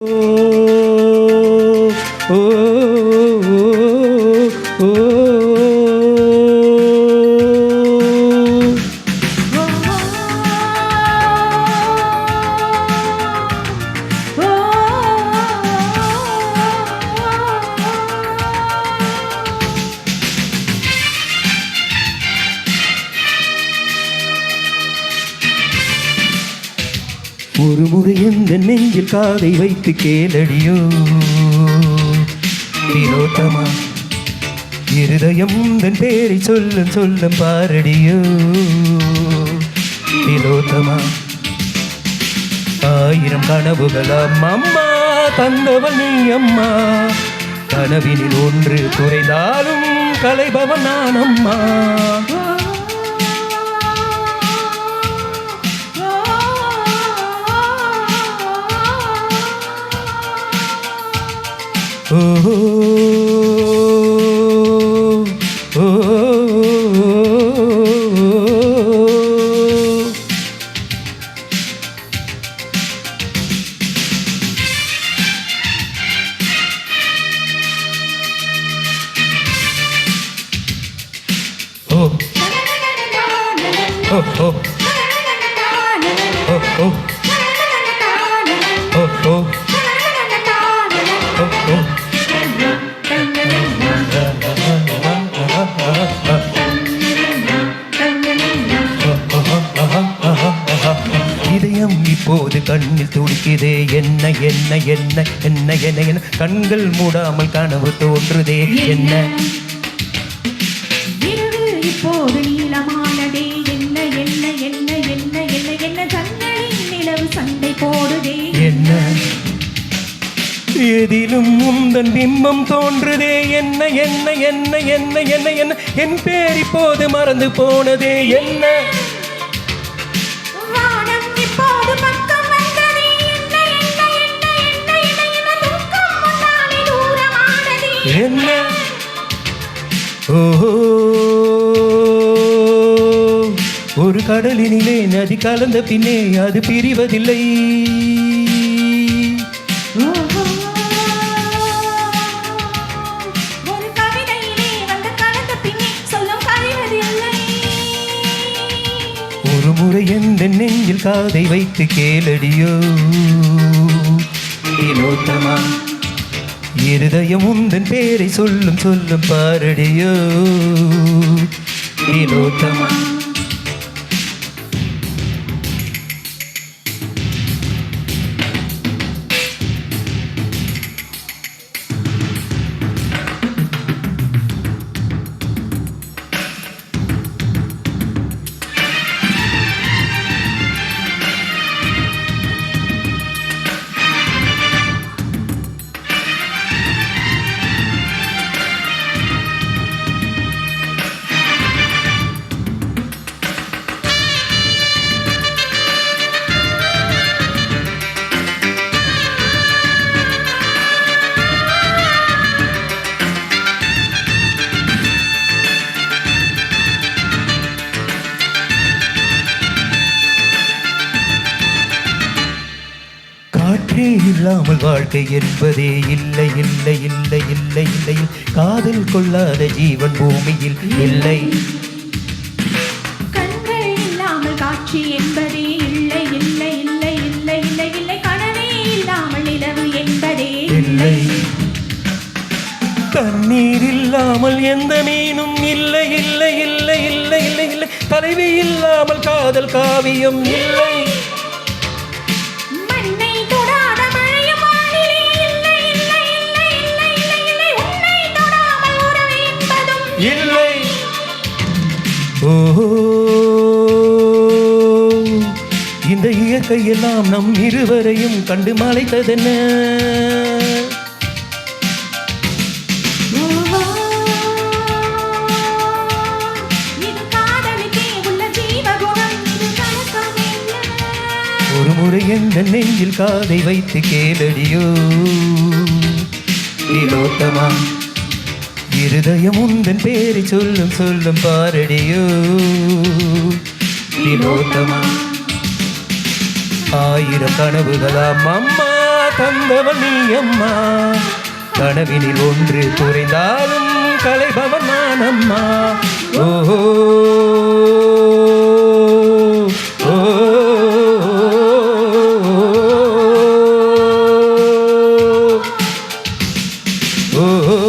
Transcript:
ஒரு முறை எந்த நெஞ்சில் காதை வைத்து கேளடியோ திலோத்தமா, இருதயம் உந்தன் பேரை சொல்லும் சொல்லும் பாரடியோ திலோத்தமா. ஆயிரம் கனவுகளாம் அம்மா தந்தவன் நீ அம்மா, கனவினில் ஒன்று குறைந்தாலும் கலைபவன் நான் அம்மா. Oh, oh, oh, oh, இதயம் இப்போது கண்ணில் துடிக்குதே, என்ன என்ன என்ன என்ன என்ன என்ன, கண்கள் மூடாமல் கனவு தோன்றுதே, என்ன இப்போது நீளமானதே, என்ன என்ன என்ன என்ன என்ன என்ன, கண்களின் நிலவு சண்டை போடுதே, என்ன எதிலும் முந்தன் பிம்பம் தோன்றுதே, என்ன என்ன என்ன என்ன என்ன என்ன, என் பேர் இப்போது மறந்து போனதே, என்ன வானம் இப்போது பக்கம் வந்ததே, என்ன என்ன என்ன என்ன என்ன என்ன, தூக்கம் முன்னாலே தூரமானதே, என்ன ஓ. ஒரு கடலினிலே நதி கலந்த பின்னே அது பிரிவதில்லை, ஒரு கவிதையிலே வந்து கலந்த பின்னே சொல்லும் கழிவதில்லை. ஒரு முறை எந்த நெஞ்சில் காதை வைத்து கேளடியோ திலோத்தமா, இருதயம் உந்தன் பேரை சொல்லும் சொல்லும் பாரடியோ திலோத்தமா. காற்றே இல்லாமல் வாழ்க்கை என்பதே இல்லை இல்லை இல்லை இல்லை இல்லை, காதல் கொள்ளாத ஜீவன் பூமியில் இல்லை, கண்கள் இல்லாமல் காட்சி என்பதே இல்லை இல்லை இல்லை இல்லை இல்லை இல்லை, கனவே இல்லாமல் நிலவு என்பதே இல்லை, தண்ணீர் இல்லாமல் எந்த மீனும் இல்லை இல்லை இல்லை இல்லை இல்லை இல்லை, தலைவி இல்லாமல் காதல் காவியம் இல்லை, இல்லை. ஓ, இந்த இயற்கையெல்லாம் நம் இருவரையும் கண்டு மலைத்ததென்ன, ஒரு முறை எந்த நெஞ்சில் காதை வைத்து கேளடியோ திலோத்தமா, இருதயம் உந்தன் பேரை சொல்லும் சொல்லும் பாரடியோ திலோத்தமா. ஆயிரம் கனவுகளாம் அம்மா தந்தவன் நீ அம்மா கனவினில் ஒன்று குறைந்தாலும் கலைபவன் நான் அம்மா ஓஹோ ஓ ஓ